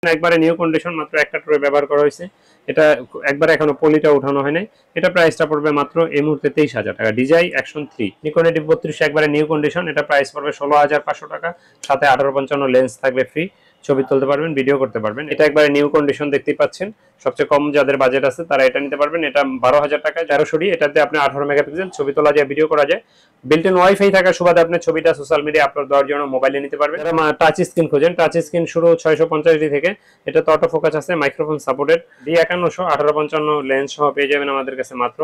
একবারে new condition, মাত্র একটা ট্রে ব্যবহার করা হয়েছে। এটা একবারে এখনো পলিটা উঠানো হয় নাই। এটা প্রাইসটা পড়বে মাত্র এই মুহূর্তে 23,000 টাকা। ডিজাই অ্যাকশন 3 নিকন এডি 32 একবারে নিউ কন্ডিশন, এটা প্রাইস পড়বে 16,500 টাকা। সাথে 1855 লেন্স থাকবে ফ্রি, ছবি তুলতে পারবেন, ভিডিও করতে পারবেন। এটা একবারে নিউ কন্ডিশন দেখতেই পাচ্ছেন। সবচেয়ে কম যাদের বাজেট আছে তারা এটা নিতে পারবেন। এটা 12,000 টাকায় 1300 ডি। এটাতে আপনি 18 মেগাপিক্সেল ছবি তোলা যায়, ভিডিও করা যায়। বিল্ট ইন ওয়াইফাই থাকার সুবাদে আপনি ছবিটা সোশ্যাল মিডিয়া আপলোড দেওয়ার জন্য মোবাইলে নিতে পারবেন। যারা টাচ স্ক্রিন খোঁজেন, টাচ স্ক্রিন শুরু 650 ডি থেকে। এটা তো অটো ফোকাস আছে, মাইক্রোফোন সাপোর্টেড। D5100 1855 লেন্স সহ পেয়ে যাবেন আমাদের কাছে মাত্র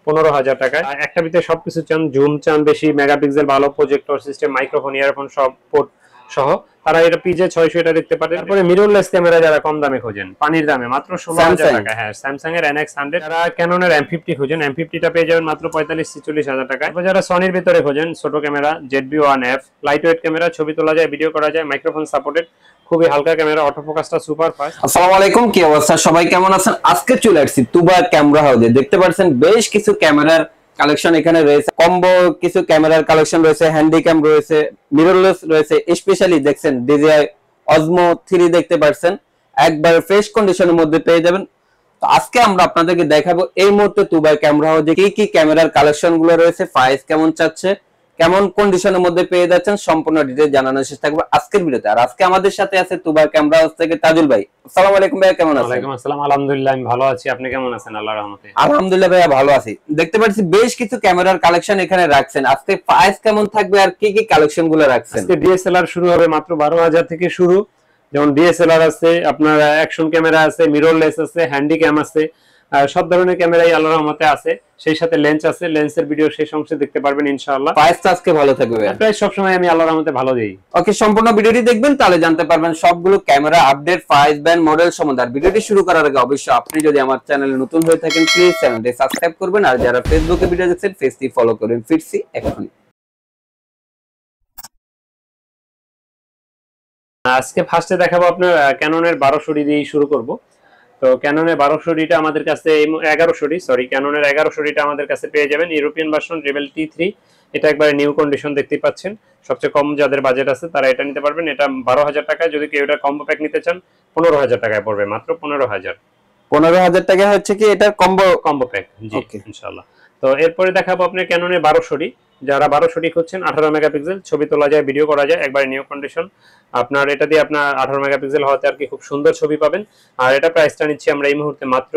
15,000 টাকায়। একটা ভিতরে সবকিছু চান, জুম চান বেশি, মেগাপিক্সেল ভালো, প্রজেক্টর সিস্টেম, মাইক্রোফোন, ইয়ারফোন সব পোর্ট সহ, তারা এটা পিজে 600 এটা দেখতে পারেন। তারপরে মিররলেস ক্যামেরা যারা কম দামে খোঁজেন, পানির দামে মাত্র 16,000 টাকা। হ্যাঁ, স্যামসাং এর NX100। যারা ক্যাননের M50 খোঁজেন, M50 টা পেয়ে যাবেন মাত্র 45-46,000 টাকা। তারপর যারা সনির ভিতরে খোঁজেন, ছোট camera ZV-1F, light weight camera, ছবি তোলা যায়, ভিডিও করা যায়, মাইক্রোফোন সাপোর্টেড, খুবই হালকা ক্যামেরা, অটো ফোকাসটা সুপার ফাস্ট। আসসালামু আলাইকুম, কি অবস্থা সবাই, কেমন আছেন? আজকে চলে আসছি তুবা ক্যামেরা হাউসে। দেখতে পাচ্ছেন বেশ কিছু ক্যামেরার কালেকশন এখানে রয়েছে, কম্বো কিছু ক্যামেরার কালেকশন রয়েছে, হ্যান্ডি ক্যাম রয়েছে, মিররলেস রয়েছে। স্পেশালি দেখছেন DJI Osmo 3 দেখতে পাচ্ছেন, একবার ফ্রেশ কন্ডিশনের মধ্যে পেয়ে যাবেন। তো আজকে আমরা আপনাদেরকে দেখাবো এই মুহূর্তে তুবা ক্যামেরা হাউসে কি কি ক্যামেরার কালেকশন গুলো রয়েছে, প্রাইস কেমন চাচ্ছে, কেমন কন্ডিশনের মধ্যে পেয়ে যাচ্ছেন, সম্পূর্ণ ডিটেইলস জানানোর চেষ্টা করব আজকের ভিডিওতে। আর আজকে আমাদের সাথে আছে তুবা ক্যামেরা হাউস থেকে তাজুল ভাই। আসসালামু আলাইকুম ভাই, কেমন আছেন? ওয়ালাইকুম আসসালাম, আলহামদুলিল্লাহ আমি ভালো আছি। আপনি কেমন আছেন? আল্লাহর রহমতে আলহামদুলিল্লাহ ভাইয়া ভালো আছি। দেখতে পাচ্ছি বেশ কিছু ক্যামেরার কালেকশন এখানে রাখছেন। আজকে প্রাইস কেমন থাকবে আর কি কি কালেকশন গুলো রাখছেন? আজকে DSLR শুরু হবে মাত্র 12,000 থেকে শুরু। যেমন DSLR আছে, আপনার অ্যাকশন ক্যামেরা আছে, মিররলেস আছে, হ্যান্ডি ক্যাম আছে, সব ধরনের ক্যামেরাই আল্লাহর রহমতে আছে। সেই সাথে লেন্স আছে, লেন্সের ভিডিও শেষ অংশে দেখতে পারবেন ইনশাআল্লাহ। প্রাইসটা আজকে ভালো থাকবে ভাইয়া? প্রাইস সবসময় আমি আল্লাহর রহমতে ভালো দেই। ওকে, সম্পূর্ণ ভিডিওটি দেখবেন, তাহলে জানতে পারবেন সবগুলো camera update, price, brand, model সম্বন্ধে। আর ভিডিওটি শুরু করার আগে অবশ্যই আপনি যদি আমার চ্যানেলে নতুন হয়ে থাকেন প্লিজ চ্যানেলটি সাবস্ক্রাইব করবেন, আর যারা ফেসবুকে ভিডিও দেখছেন পেজটি ফলো করবেন। ফিরছি এখনই। আজকে ফার্স্টে দেখাবো আপনার ক্যাননের 1200 ডি দিয়ে শুরু করব। তো ক্যাননের 1200 ডিটা আমাদের কাছে 1100 ডি, সরি, ক্যাননের 1100 ডিটা আমাদের কাছে পেয়ে যাবেন ইউরোপিয়ান ভার্সন রেবেল T3। এটা একবারে নিউ কন্ডিশন দেখতেই পাচ্ছেন। সবচেয়ে কম যাদের বাজেট আছে তারা এটা নিতে পারবেন। এটা 12,000 টাকায়। যদি কেউ এটা কম্বো প্যাক নিতে চান 15,000 টাকায় পড়বে, মাত্র 15,000। 15,000 টাকা হচ্ছে কি এটা কম্বো প্যাক, জি ইনশাআল্লাহ। তো এরপরে দেখাবো আপনি ক্যাননের 1200 ডি। যারা 1200 ডি খুঁজছেন, 18 মেগাপিক্সেল ছবি তোলা যায়, ভিডিও করা যায়, একবারে নিউ কন্ডিশন। আপনার এটা দিয়ে আপনার 18 মেগাপিক্সেল হওয়াতে আর কি খুব সুন্দর ছবি পাবেন। আর এটা প্রাইসটা নিচ্ছি আমরা এই মুহূর্তে মাত্র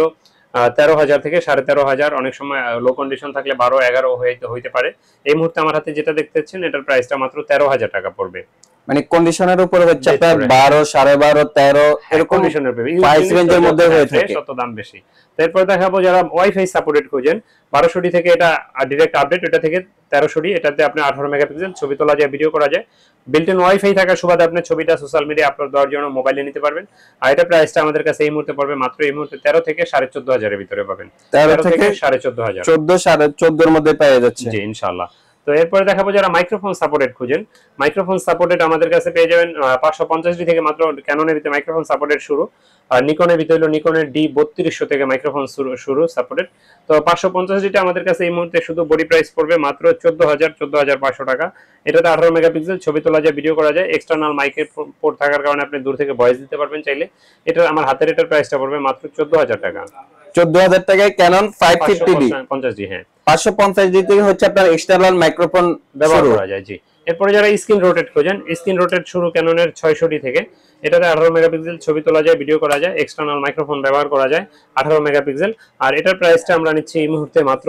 13,000 থেকে 13,500। অনেক সময় লো কন্ডিশন থাকলে 12-11 হইতে পারে। এই মুহূর্তে আমার হাতে যেটা দেখতেছেন এটার প্রাইসটা মাত্র 13,000 টাকা পড়বে। মানে কন্ডিশনের উপর হচ্ছে আপনার 12, 12.5, 13 এরকম কন্ডিশনের প্রাইস রেঞ্জের মধ্যে হয়ে থাকে, তত দাম বেশি। তারপর দেখাবো যারা ওয়াইফাই সাপোর্টেড খোঁজেন, 1200 ডি থেকে এটা ডাইরেক্ট আপডেট, এটা থেকে 1300 ডি। এটাতে আপনি 18 মেগাপিক্সেল ছবি তোলা যায়, ভিডিও করা যায়। বিল্ট ইন ওয়াইফাই থাকার সুবাদে আপনি ছবিটা সোশ্যাল মিডিয়া আপলোড দেওয়ার জন্য মোবাইলে নিতে পারবেন। আর এটা প্রাইসটা আমাদের কাছে এই মুহূর্তে পড়বে মাত্র এই মুহূর্তে 13 থেকে 14,500 এর ভিতরে পাবেন। 13 থেকে 14,500, 14.5 এর মধ্যে পেয়ে যাচ্ছে, জি ইনশাআল্লাহ। তো এরপরে দেখাবো যারা মাইক্রোফোন সাপোর্টেড খুঁজেন, মাইক্রোফোন সাপোর্টেড আমাদের কাছে পেয়ে যাবেন 550 ডি থেকে। মাত্র ক্যাননের ভিতরে মাইক্রোফোন সাপোর্টেড শুরু, আর নিকনের ভিতরে হলো নিকনের D3200 থেকে মাইক্রোফোন শুরু সাপোর্টেড। তো 550 ডিটা আমাদের কাছে এই মুহূর্তে শুধু বডি প্রাইস পড়বে মাত্র 14,500 টাকা। এটাতে 18 মেগাপিক্সেল ছবি তোলা যায়, ভিডিও করা যায়, এক্সটার্নাল মাইকের পোর্ট থাকার কারণে আপনি দূর থেকে ভয়েস দিতে পারবেন চাইলে। এটা আমার হাতের এটার প্রাইসটা পড়বে মাত্র 14,000 টাকা। 14,000 টাকায় ক্যানন 550D 50 ডি, হ্যাঁ 550D থেকে হচ্ছে আপনার এক্সটার্নাল মাইক্রোফোন ব্যবহার করা যায়, জি। এরপরে যারা স্ক্রিন রোটেট খোঁজেন, স্ক্রিন রোটেট শুরু ক্যাননের 600 ডি থেকে। এটাতে 18 মেগাপিক্সেল ছবি তোলা যায়, ভিডিও করা যায়, এক্সটার্নাল মাইক্রোফোন ব্যবহার করা যায়, 18 মেগাপিক্সেল। আর এটার প্রাইসটা আমরা নিচ্ছি এই মুহূর্তে মাত্র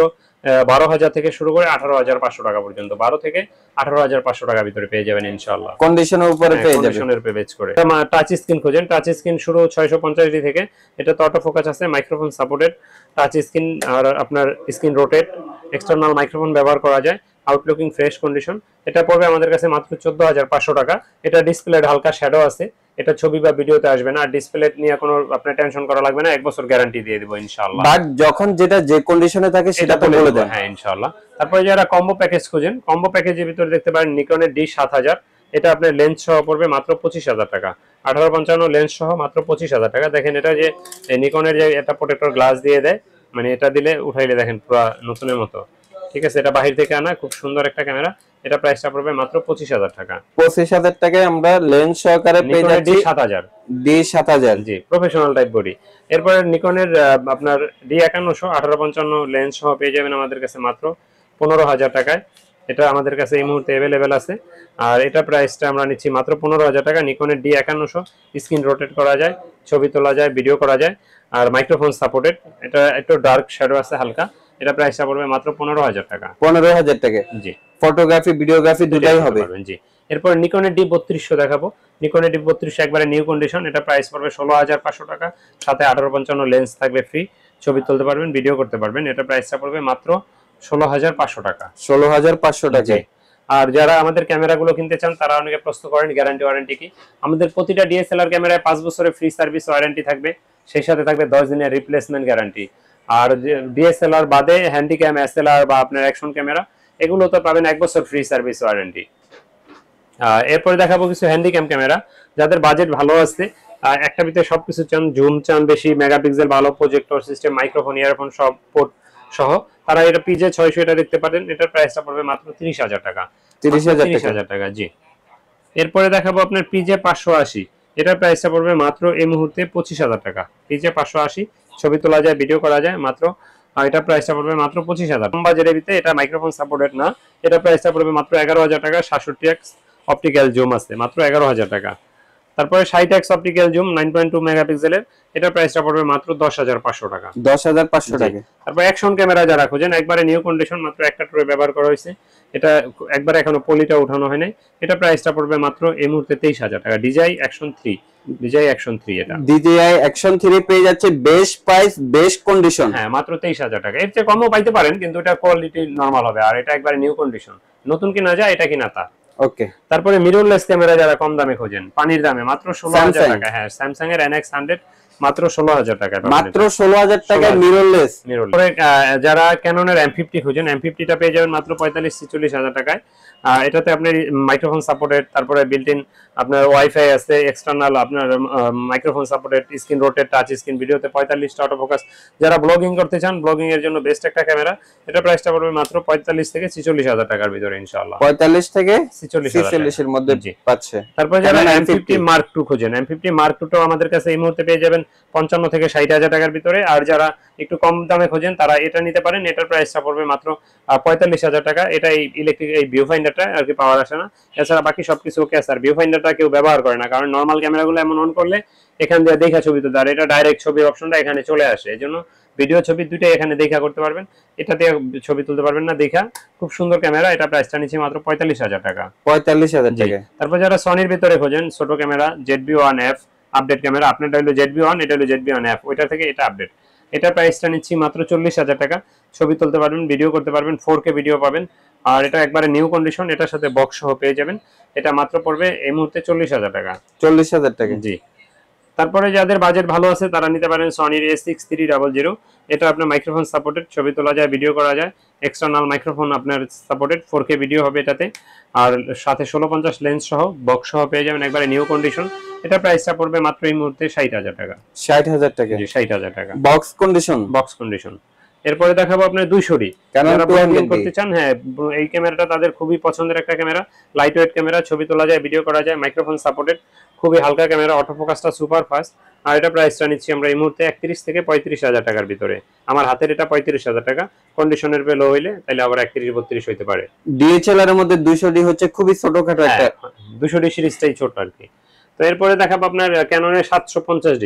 12,000 থেকে শুরু করে 18,500 টাকা পর্যন্ত। 12 থেকে 18,500 টাকার ভিতরে পেয়ে যাবেন ইনশাআল্লাহ, কন্ডিশনের উপরে পেয়ে যাবেন। কন্ডিশনের উপরে বেচ করে। টাচ স্ক্রিন খোঁজেন, টাচ স্ক্রিন শুরু 650 ডি থেকে। এটা তো অটো ফোকাস আছে, মাইক্রোফোন সাপোর্টেড, টাচ স্ক্রিন, আর আপনার স্ক্রিন রোটেট, এক্সটার্নাল মাইক্রোফোন ব্যবহার করা যায়, আউটলুকিং ফ্রেশ কন্ডিশন। এটা পড়বে আমাদের কাছে মাত্র 14,500 টাকা। এটা ডিসপ্লের হালকা শ্যাডো আছে, এটা ছবি বা ভিডিওতে আসবে না। আর ডিসপ্লে নিয়ে কোনো আপনার টেনশন করা লাগবে না, 1 বছর গ্যারান্টি দিয়ে দেব ইনশাআল্লাহ। বাট যখন যেটা যে কন্ডিশনে থাকে সেটা তো বলে দেন, হ্যাঁ ইনশাআল্লাহ। তারপরে যারা কম্বো প্যাকেজ খোঁজেন, কম্বো প্যাকেজের ভিতরে দেখতে পারেন নিকনের D7000। এটা আপনার লেন্স সহ পড়বে মাত্র 25,000 টাকা। 1855 লেন্স সহ মাত্র 25,000 টাকা। দেখেন এটা যে নিকনের যে এটা প্রোটেক্টর গ্লাস দিয়ে দেয়, মানে এটা দিলে উঠাইলে দেখেন পুরো নতুনের মতো, ঠিক আছে, এটা বাহির থেকে আনা খুব সুন্দর একটা ক্যামেরা। এটা প্রাইসটা পড়বে মাত্র 25,000 টাকা। 25,000 টাকায় আমরা লেন্স সহকারে পেয়ে নিকনের যাচ্ছি D7000। D7000 জি, প্রফেশনাল টাইপ বডি। এরপরে নিকনের আপনার D5100 1855 লেন্স সহ পেয়ে যাবেন আমাদের কাছে মাত্র 15,000 টাকায়। এটা আমাদের কাছে এই মুহূর্তে अवेलेबल আছে। আর এটা প্রাইসটা আমরা নিচ্ছি মাত্র 15,000 টাকা। নিকনের D5100 স্ক্রিন রোটেট করা যায়, ছবি তোলা যায়, ভিডিও করা যায়, আর মাইক্রোফোন সাপোর্টেড। এটা একটু ডার্ক শ্যাডো আছে হালকা। এটা প্রাইসটা পড়বে মাত্র 15,000 টাকা। 15,000 টাকা। জি, ফটোগ্রাফি ভিডিওগ্রাফি দুটাই হবে। জি। এরপর নিকনের D3200 দেখাবো। নিকনের D3200 একবারে নিউ কন্ডিশন। এটা প্রাইস পড়বে 16,500 টাকা। সাথে 1855 লেন্স থাকবে ফ্রি, ছবি তুলতে পারবেন, ভিডিও করতে পারবেন। এটা প্রাইসটা পড়বে মাত্র 16,500 টাকা। 16,500 টাকা। আর যারা আমাদের ক্যামেরাগুলো কিনতে চান তারা অনেকে প্রশ্ন করেন গ্যারান্টি ওয়ারেন্টি কি। আমাদের প্রতিটা ডিএসএলআর ক্যামেরায় 5 বছরের ফ্রি সার্ভিস ওয়ারেন্টি থাকবে, সেই সাথে থাকবে 10 দিনের রিপ্লেসমেন্ট গ্যারান্টি। আর ডিএসএলআর বাদে হ্যান্ডিক্যাম, এসএলআর বা আপনার অ্যাকশন ক্যামেরা এগুলো তো পাবেন 1 বছর ফ্রি সার্ভিস ওয়ারেন্টি। এরপরে দেখাবো কিছু হ্যান্ডিক্যাম ক্যামেরা যাদের বাজেট ভালো আছে, একটা ভিতরে সবকিছু চান, জুম চান বেশি, মেগাপিক্সেল ভালো, প্রজেক্টর সিস্টেম, মাইক্রোফোন, ইয়ারফোন সব পোর্ট সহ, তারা এটা পিজে 600 এটা দেখতে পারেন। এটার প্রাইসটা পড়বে মাত্র 30,000 টাকা। 30,000 টাকা। জি। এরপরে দেখাবো আপনার পিজে 580। এটার প্রাইসটা পড়বে মাত্র এই মুহূর্তে 25,000 টাকা। পিজে 580 ছবি তোলা যায়, ভিডিও করা যায় মাত্র। এটা প্রাইসটা পড়বে মাত্র 25,000। কম বাজেটের ভিতরে, এটা মাইক্রোফোন সাপোর্টেড না। এটা প্রাইসটা পড়বে মাত্র 11,000 টাকা। 67x অপটিক্যাল জুম আছে মাত্র 11,000 টাকা। তারপরে 60x অপটিক্যাল জুম 9.2 মেগাপিক্সেলের, এটা প্রাইসটা পড়বে মাত্র 10,500 টাকা। 10,500 টাকা। তারপর অ্যাকশন ক্যামেরা যারা খোঁজেন, একবারে নিউ কন্ডিশন, মাত্র একটা টুরে ব্যবহার করা হয়েছে, এটা একবারে এখনো পলিটা উঠানো হয় নাই। এটা প্রাইসটা পড়বে মাত্র এই মুহূর্তে 23,000 টাকা। DJI Action 3, DJI Action 3 এটা DJI Action 3 পেয়ে যাচ্ছে বেস্ট প্রাইস, বেস্ট কন্ডিশন। হ্যাঁ, মাত্র 23,000 টাকা। এর চেয়ে কমও পাইতে পারেন, কিন্তু এটা কোয়ালিটি নরমাল হবে। আর এটা একবারে নিউ কন্ডিশন, নতুন কিনা যায় এটা কিনা তা। ওকে। তারপরে মিররলেস ক্যামেরা যারা কম দামে খোঁজেন, পানির দামে, মাত্র 16,000 টাকা। হ্যাঁ, স্যামসাং এর NX100 মাত্র 16,000 টাকা। মাত্র 16,000 টাকা মিররলেস। তারপরে যারা ক্যাননের M50 খোঁজেন, M50টা পেয়ে যাবেন মাত্র 45-46,000 টাকায়। এটাতে আপনার মাইক্রোফোন সাপোর্টেড, তারপরে বিল্ট ইন আপনার ওয়াইফাই আছে, এক্সটার্নাল আপনার microphone supported, screen rotate, touch screen, ভিডিওতে 45টা অটো ফোকাস। যারা ব্লগিং করতে চান, ব্লগিং এর জন্য বেস্ট একটা ক্যামেরা। এটা প্রাইসটা পড়বে মাত্র 45-46,000 টাকার ভিতরে ইনশাআল্লাহ। 45 থেকে 46,000 এর মধ্যে পাচ্ছে। তারপরে যারা M50 Mark II খোঁজেন, M50 Mark II টাও আমাদের কাছে এই মুহূর্তে পেয়ে যাবেন 55-60,000 টাকার ভিতরে। আর যারা একটু কম দামে খোঁজেন তারা এটা নিতে পারেন। এটার প্রাইসটা পড়বে মাত্র 45,000 টাকা। এটা এই ইলেকট্রিক এই ভিউ ফাইন্ডারটা আর কি পাওয়ার আসে না, এছাড়া বাকি সবকিছু ওকে আছে। আর ভিউ ফাইন্ডারটা কেউ ব্যবহার করে না, কারণ নরমাল ক্যামেরাগুলো এমন অন করলে এখান দিয়ে দেখা ছবি তুলতে, আর এটা ডাইরেক্ট ছবির অপশনটা এখানে চলে আসে। এজন্য ভিডিও ছবি দুইটাই এখানে দেখা করতে পারবেন, এটা দিয়ে ছবি তুলতে পারবেন না দেখা। খুব সুন্দর ক্যামেরা। এটা প্রাইসটা নিচ্ছে মাত্র 45,000 টাকা। 45,000 টাকা। তারপর যারা সনির ভিতরে খোঁজেন ছোট ক্যামেরা, ZB-1F আপডেট ক্যামেরা, আপনারটা হলো ZB-1, এটা হলো ZB-1F, ওইটা থেকে এটা আপডেট। এটা প্রাইসটা নিচ্ছি মাত্র 40,000 টাকা। ছবি তুলতে পারবেন, ভিডিও করতে পারবেন, 4K ভিডিও পাবেন। আর এটা একবারে নিউ কন্ডিশন, এটার সাথে বক্স সহ পেয়ে যাবেন। এটা মাত্র পড়বে এই মুহূর্তে 40,000 টাকা। 40,000 টাকা। জি। তারপরে যাদের বাজেট ভালো আছে তারা নিতে পারেন সনির A6300। এটা আপনার মাইক্রোফোন সাপোর্টেড, ছবি তোলা যায়, ভিডিও করা যায়, এক্সটার্নাল মাইক্রোফোন আপনার সাপোর্টেড, 4K ভিডিও হবে এটাতে। আর সাথে 1650 লেন্স সহ বক্স সহ পেয়ে যাবেন একবারে নিউ কন্ডিশন। এটা প্রাইসটা পড়বে মাত্র এই মুহূর্তে 60,000 টাকা। 60,000 টাকা। জি, 60,000 টাকা বক্স কন্ডিশন। Box condition. এরপরে দেখাবো আপনার 200D যারা ব্লগিং করতে চান। হ্যাঁ, এই ক্যামেরাটা তাদের খুবই পছন্দের একটা ক্যামেরা। লাইট ওয়েট ক্যামেরা, ছবি তোলা যায়, ভিডিও করা যায়, মাইক্রোফোন সাপোর্টেড, খুবই হালকা ক্যামেরা, অটো ফোকাসটা সুপার ফাস্ট। আর এটা প্রাইসটা নিচ্ছি আমরা এই মুহূর্তে 31-35,000 টাকার ভিতরে। আমার হাতের এটা 35,000 টাকা। কন্ডিশনের লো হইলে তাহলে আবার 31-32 হইতে পারে। ডিএসএলআর এর মধ্যে 200D হচ্ছে খুবই ছোটখাটো একটা। 200D সিরিজটাই ছোট আর কি। তো এরপরে দেখাবো আপনার ক্যাননের 750D।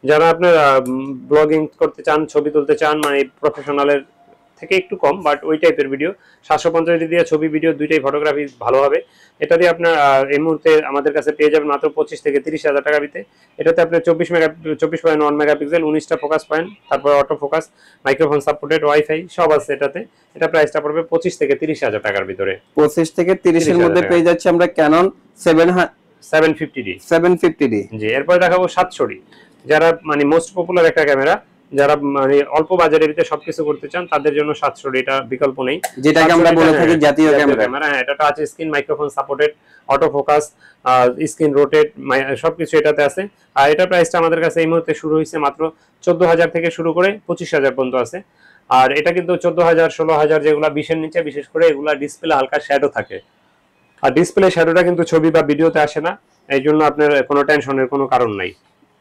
যারা আপনার ব্লগিং করতে চান, ছবি তুলতে চান, মানে প্রফেশনালের থেকে একটু কম বাট ওই টাইপের ভিডিও, 750D দিয়ে ছবি ভিডিও দুইটাই ফটোগ্রাফি ভালো হবে। এটা দিয়ে আপনার এই মুহূর্তে আমাদের কাছে পেয়ে যাবেন মাত্র 25-30,000 টাকা ভিতরে। এটাতে আপনার 24.1 মেগাপিক্সেল, 19টা ফোকাস পয়েন্ট, তারপর auto focus, microphone supported, wifi সব আছে এটাতে। এটা প্রাইসটা পড়বে 25-30,000 টাকার ভিতরে। 25-30 এর মধ্যে পেয়ে যাচ্ছে আমরা ক্যানন 750D। জি। এরপর দেখাবো 700D। যারা মানে মোস্ট পপুলার একটা ক্যামেরা, যারা মানে অল্প বাজারের ভিতরে সবকিছু করতে চান তাদের জন্য 700D এটা বিকল্প নেই, যেটাকে আমরা বলে থাকি জাতীয় ক্যামেরা। হ্যাঁ, এটা touch screen, microphone supported, auto focus, screen rotate সবকিছু এটাতে আছে। আর এটা প্রাইসটা আমাদের কাছে এই মুহূর্তে শুরু হয়েছে মাত্র 14,000 থেকে শুরু করে 25,000 পর্যন্ত আছে। আর এটা কিন্তু 14,000 16,000 যেগুলা 20 এর নিচে, বিশেষ করে এগুলা ডিসপ্লে হালকা শ্যাডো থাকে, আর ডিসপ্লে শ্যাডোটা কিন্তু ছবি বা ভিডিওতে আসে না, এই জন্য আপনার কোনো টেনশনের কোনো কারণ নাই।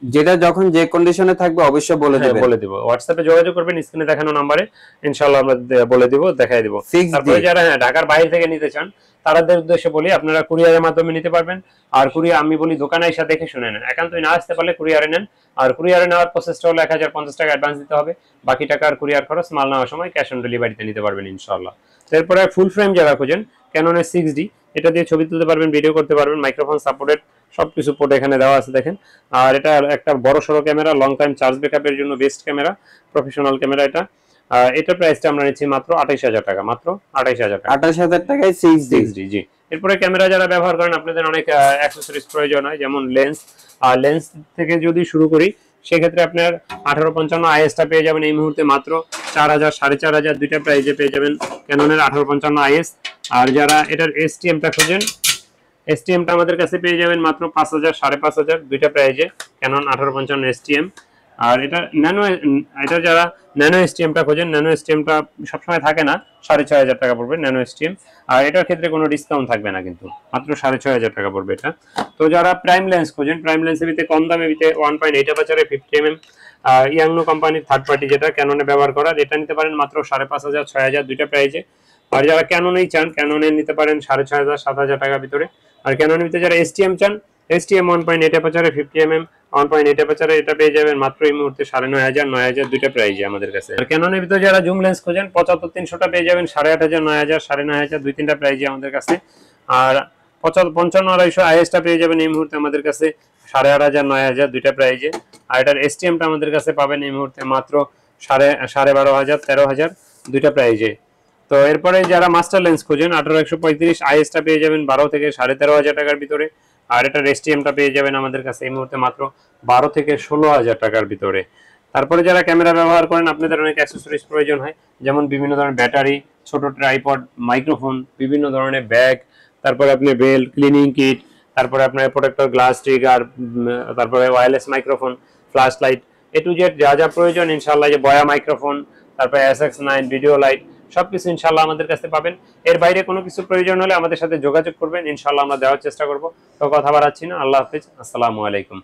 যেটা যখন যে কন্ডিশনে থাকবে অবশ্যই বলে হ্যাঁ, দেবেন। বলে দিব, হোয়াটসঅ্যাপে যোগাযোগ করবেন স্ক্রিনে দেখানো নাম্বারে, ইনশাআল্লাহ আমরা বলে দিব, দেখাই দিব। 6D তারপরে যারা ঢাকার বাইরে থেকে নিতে চান তাদের উদ্দেশ্যে বলি, আপনারা কুরিয়ারের মাধ্যমে নিতে পারবেন। আর কুরিয়ার আমি বলি দোকানে এসে দেখে শুনে নেন, একান্তই না আসতে পারলে কুরিয়ারে নেন। আর কুরিয়ারে নেওয়ার প্রসেসটা হলো 1050 টাকা অ্যাডভান্স দিতে হবে, বাকি টাকার কুরিয়ার খরচ, মাল নেওয়ার সময় ক্যাশ অন ডেলিভারিতে নিতে পারবেন ইনশাআল্লাহ। এরপরে ফুল ফ্রেম যারা খোঁজেন, ক্যাননের 6D, এটা দিয়ে ছবি তুলতে পারবেন, ভিডিও করতে পারবেন, মাইক্রোফোন সাপোর্টেড, সবকিছু পোর্ট এখানে দেওয়া আছে দেখেন। আর এটা একটা বড় সড়ো ক্যামেরা, লং টাইম চার্জ ব্যাকআপের জন্য বেস্ট ক্যামেরা, প্রফেশনাল ক্যামেরা এটা। এটার প্রাইসটা আমরা নিচ্ছি মাত্র 28,000 টাকা, মাত্র 28,000 টাকা, 28,000 টাকায় 6D। 6D, জি। এরপরে ক্যামেরা যারা ব্যবহার করেন, আপনাদের অনেক অ্যাক্সেসরিজ প্রয়োজন হয়, যেমন লেন্স। আর লেন্স থেকে যদি শুরু করি, সেক্ষেত্রে আপনার 1850 আইএসটা পেয়ে যাবেন এই মুহূর্তে মাত্র 4,000 4,500 দুইটা প্রাইজে পেয়ে যাবেন ক্যাননের 1850 আইএস। আর যারা এটার এসটিএমটা খোঁজেন, এসটিএমটা আমাদের কাছে পেয়ে যাবেন মাত্র 5,000 5,500 দুইটা প্রাইজে, ক্যানন 1850 এসটিএম। আর এটা ন্যানো, এটা যারা ন্যানো এসটিএমটা খোঁজেন, ন্যানো এসটিএমটা সবসময় থাকে না, 6,500 টাকা পড়বে ন্যানো এসটিএম। আর এটার ক্ষেত্রে কোনো ডিসকাউন্ট থাকবে না, কিন্তু মাত্র 6,500 টাকা পড়বে এটা। তো যারা প্রাইম লেন্স খোঁজেন, প্রাইম লেন্সের ভিতরে কম দামে ভিতরে 1.8 অ্যাপারচারে 50mm ইয়াংনো কোম্পানির থার্ড পার্টি যেটা ক্যাননে ব্যবহার করা, এটা নিতে পারেন মাত্র 5,500 6,000 দুইটা প্রাইজে। আর যারা ক্যাননেই চান, ক্যাননে নিতে পারেন 6,500 7,000 টাকার ভিতরে। আর ক্যাননের ভিতরে যারা এসটিএম চান, এসটিএম 1.8 অ্যাপারচারে 50mm 1.8 অ্যাপারচারে এটা পেয়ে যাবেন মাত্র এই মুহূর্তে 9,500 9,000 দুইটা প্রাইজে আমাদের কাছে। আর ক্যাননের ভিতরে যারা জুম লেন্স খোঁজেন, 75-300টা পেয়ে যাবেন 8,500 9,000 9,500 দুই তিনটা প্রাইজে আমাদের কাছে। আর 55-250 আইএসটা পেয়ে যাবেন এই মুহূর্তে আমাদের কাছে 8,500 9,000 দুইটা প্রাইজে। আর এটার এসটিএমটা আমাদের কাছে পাবেন এই মুহূর্তে মাত্র 12,500 13,000 দুইটা প্রাইজে। তো এরপরে যারা মাস্টার লেন্স খোঁজেন, 18-135 আইএসটা পেয়ে যাবেন 12 থেকে 13,500 টাকার ভিতরে। আর এটার এসটিএমটা পেয়ে যাবেন আমাদের কাছে এই মুহূর্তে মাত্র 12 থেকে 16,000 টাকার ভিতরে। তারপরে যারা ক্যামেরা ব্যবহার করেন, আপনাদের অনেক অ্যাক্সেসরিজ প্রয়োজন হয়, যেমন বিভিন্ন ধরনের ব্যাটারি, ছোট ট্রাইপড, মাইক্রোফোন, বিভিন্ন ধরনের ব্যাগ, তারপরে আপনি বেল্ট, ক্লিনিং কিট, তারপরে আপনার প্রোটেক্টর, গ্লাস ট্রিগার, তারপরে wireless microphone, flash light, A to Z যা যা প্রয়োজন ইনশাআল্লাহ, যে বয়া মাইক্রোফোন, তারপরে SX9 ভিডিও লাইট, সবকিছু ইনশাআল্লাহ আমাদের কাছে পাবেন। এর বাইরে কোনো কিছু প্রয়োজন হলে আমাদের সাথে যোগাযোগ করবেন, ইনশাআল্লাহ আমরা দেওয়ার চেষ্টা করব। তো কথা বাড়াচ্ছি না, আল্লাহ হাফেজ, আসসালামু আলাইকুম।